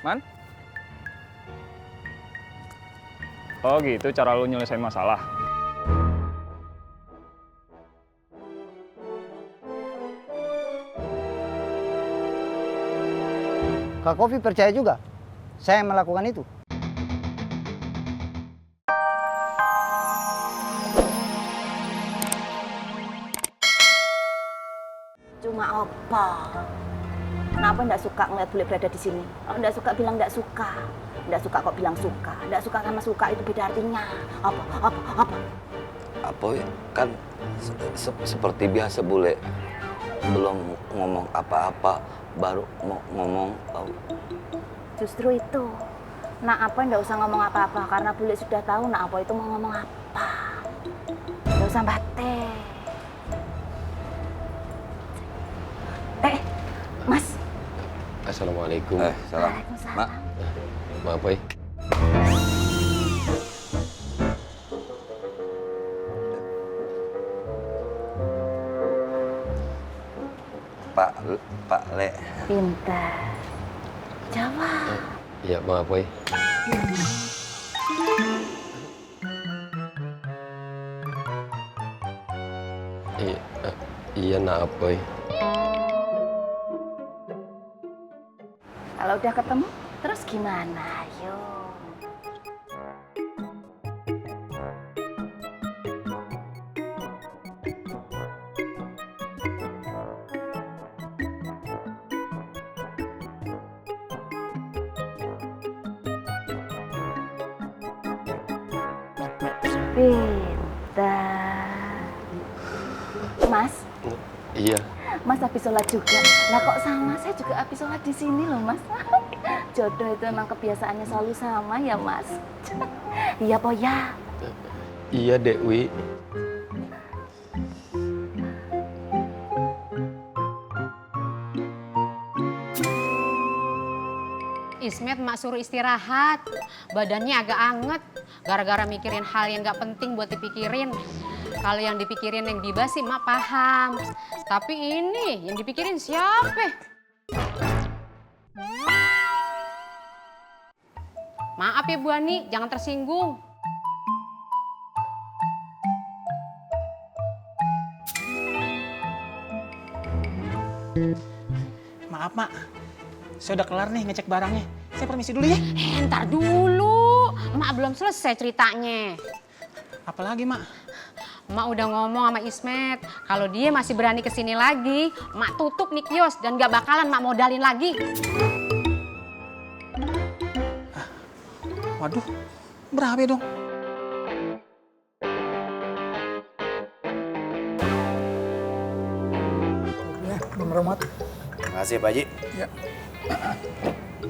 Man? Oh gitu cara lu nyelesain masalah? Kak Kofi percaya juga saya melakukan itu? Cuma apa? Kenapa nggak suka ngeliat bule berada di sini? Kalau nggak suka bilang nggak suka. Nggak suka kok bilang suka. Nggak suka sama suka itu beda artinya. Apa? Apoy kan seperti biasa bule. Belum ngomong apa-apa, baru mau ngomong. Justru itu. Nah apa nggak usah ngomong apa-apa karena bule sudah tahu nah apa itu mau ngomong apa. Nggak usah batin. Mas. Assalamualaikum. Salam. Mak. Maaf, Boy. Pak Le. Pintar. Jawab. Iya, maaf, Boy. Iya, maaf, Boy. Kalau udah ketemu, terus gimana? Ayo. Pintar. Mas? Iya. Mas habis sholat juga. Lah kok sama? Saya juga habis sholat di sini loh, Mas. Jodoh itu emang kebiasaannya selalu sama ya, Mas. Iya, Po ya. Iya, Dewi. Ismet mak suruh istirahat, badannya agak anget, gara-gara mikirin hal yang gak penting buat dipikirin. Kalau yang dipikirin yang Biba sih mak paham, tapi ini yang dipikirin siapa? Maaf ya Bu Ani, jangan tersinggung. Maaf, Mak. Saya udah kelar nih ngecek barangnya. Saya permisi dulu ya. Ntar dulu, mak belum selesai ceritanya. Apalagi, Mak? Mak udah ngomong sama Ismet, kalau dia masih berani kesini lagi, mak tutup nih kios dan gak bakalan mak modalin lagi. Waduh, berapa dong? Ya, Bang Romat. Terima kasih, Pak Haji. Ya.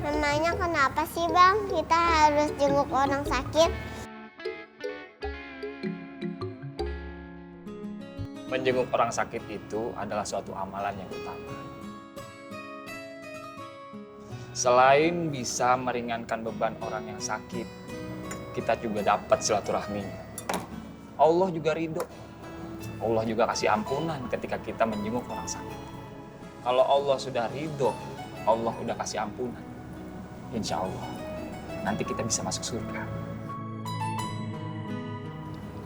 Memangnya kenapa sih Bang kita harus jenguk orang sakit? Menjenguk orang sakit itu adalah suatu amalan yang utama. Selain bisa meringankan beban orang yang sakit, kita juga dapat silaturahminya. Allah juga ridho. Allah juga kasih ampunan ketika kita menjenguk orang sakit. Kalau Allah sudah ridho, Allah udah kasih ampunan. Insya Allah, nanti kita bisa masuk surga.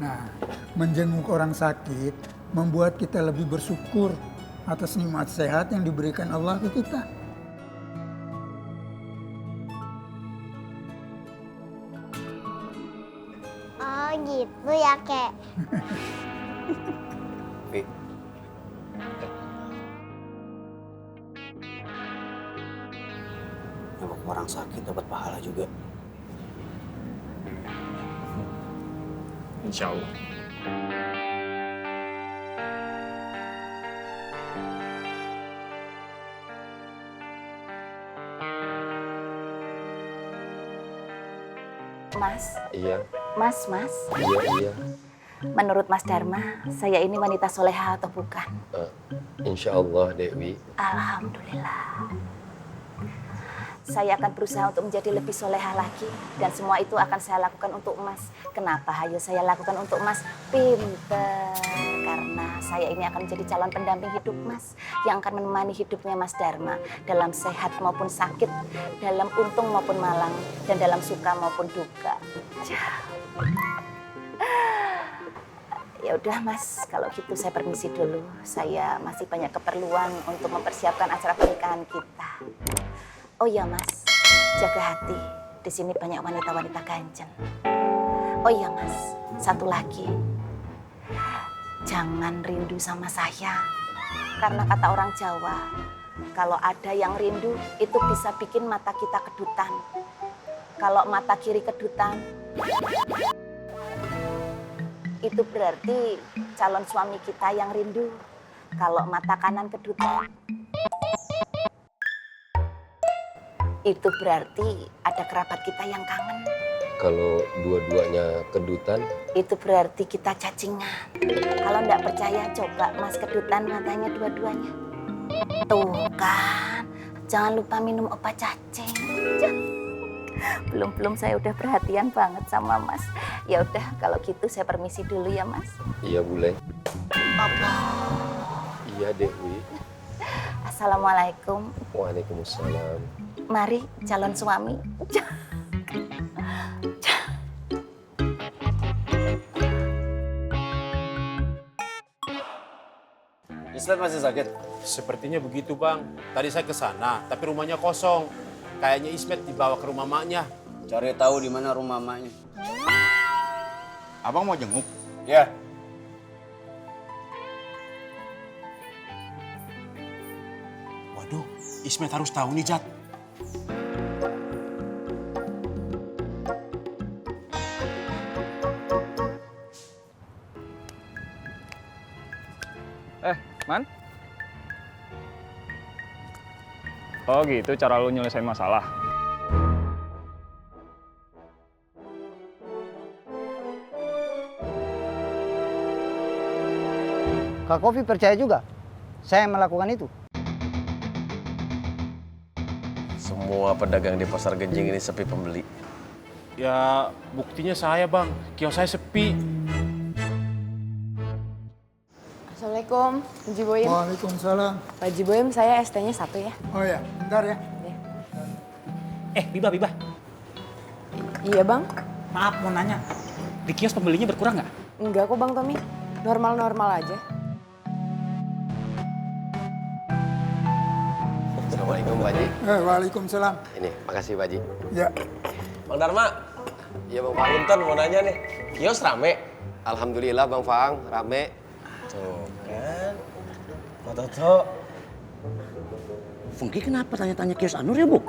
Nah, menjenguk orang sakit membuat kita lebih bersyukur atas nikmat sehat yang diberikan Allah ke kita. Oh gitu ya, Kek. Vi. Nyebok orang sakit dapat pahala juga. Insya Allah. Mas, Iya. Mas. Iya. Menurut Mas Dharma, saya ini wanita soleha atau bukan? Insya Allah, Dewi. Alhamdulillah. Saya akan berusaha untuk menjadi lebih solehah lagi. Dan semua itu akan saya lakukan untuk Mas. Kenapa hayo saya lakukan untuk Mas? Pinter. Karena saya ini akan menjadi calon pendamping hidup Mas. Yang akan menemani hidupnya Mas Dharma. Dalam sehat maupun sakit. Dalam untung maupun malang. Dan dalam suka maupun duka. Ya udah Mas, kalau gitu saya permisi dulu. Saya masih banyak keperluan untuk mempersiapkan acara pernikahan kita. Oh iya Mas, jaga hati. Di sini banyak wanita-wanita ganjen. Oh iya Mas, satu lagi. Jangan rindu sama saya. Karena kata orang Jawa, kalau ada yang rindu itu bisa bikin mata kita kedutan. Kalau mata kiri kedutan, itu berarti calon suami kita yang rindu. Kalau mata kanan kedutan, itu berarti ada kerabat kita yang kangen. Kalau dua-duanya kedutan, Itu berarti kita cacingan. Kalau enggak percaya, coba Mas kedutan matanya dua-duanya. Tuh kan, jangan lupa minum obat cacing. Belum saya udah perhatian banget sama Mas. Ya udah, kalau gitu saya permisi dulu ya Mas. iya Bule. Apa? Iya Dewi. Assalamualaikum. Waalaikumsalam. Mari calon suami. Ismet masih sakit? Sepertinya begitu Bang. Tadi saya ke sana, tapi rumahnya kosong. Kayaknya Ismet dibawa ke rumah maknya. Cari tahu di mana rumah maknya. Abang mau jenguk? Ya. Waduh, Ismet harus tahu nih Jat. Man? Oh gitu cara lu nyelesain masalah? Kak Kofi percaya juga saya melakukan itu. Semua pedagang di Pasar Genjing ini sepi pembeli. Ya, buktinya saya Bang. Kios saya sepi. Assalamualaikum, Haji Boyim. Waalaikumsalam. Pak Haji Boyim, saya ST-nya 1 ya. Oh ya, bentar ya. Biba. Iya Bang. Maaf mau nanya, di kios pembelinya berkurang nggak? Enggak kok Bang Tommy, normal-normal aja. Assalamualaikum Pak Haji. Waalaikumsalam. Ini, makasih Pak Haji. Ya, Bang Dharma. Iya Bang Faang. Punten mau nanya nih, kios rame? Alhamdulillah Bang Faang, rame. Tuh kan, Pak Toto. Fungki kenapa tanya-tanya kios Anur ya, Bu?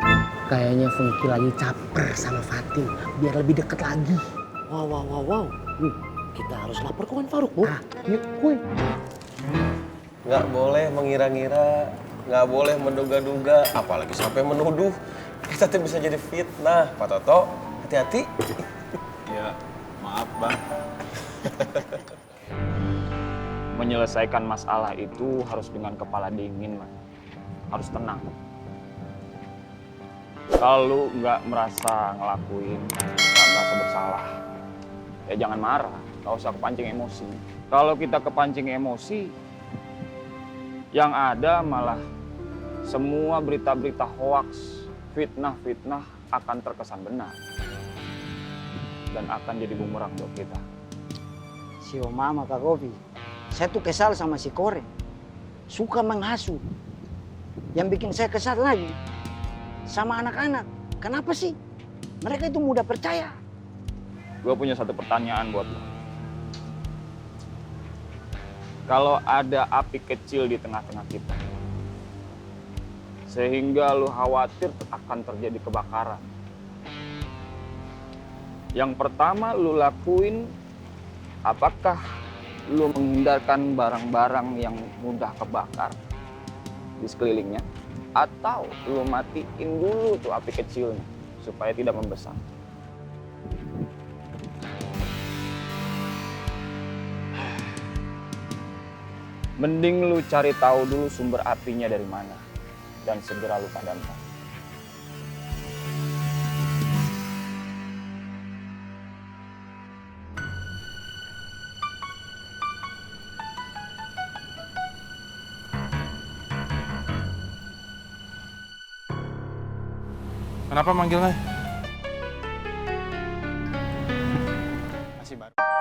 Kayaknya Fungki lagi caper sama Fatin, biar lebih deket lagi. Wow. Kita harus lapor ke Wan Faruk, Bu. Yuk, kuy. Nggak boleh mengira-ngira, nggak boleh menduga-duga, apalagi sampai menuduh. Kita tuh bisa jadi fitnah, Pak Toto. Hati-hati. Ya, maaf Bang. Menyelesaikan masalah itu harus dengan kepala dingin, Man. Harus tenang. Kalau nggak merasa ngelakuin, nggak merasa bersalah, ya jangan marah, nggak usah kepancing emosi. Kalau kita kepancing emosi, yang ada malah semua berita-berita hoaks, fitnah-fitnah akan terkesan benar. Dan akan jadi bumerang buat kita. Si Mama Kak Kofi, saya tuh kesal sama si Kore. Suka menghasut. Yang bikin saya kesal lagi sama anak-anak. Kenapa sih? Mereka itu mudah percaya. Gue punya satu pertanyaan buat lo. Kalau ada api kecil di tengah-tengah kita, sehingga lo khawatir akan terjadi kebakaran, yang pertama lo lakuin, apakah lo menghindarkan barang-barang yang mudah kebakar di sekelilingnya, atau lo matiin dulu tuh api kecilnya supaya tidak membesar? Mending lu cari tahu dulu sumber apinya dari mana dan segera lu padamkan. Kenapa manggilnya? Masih baru.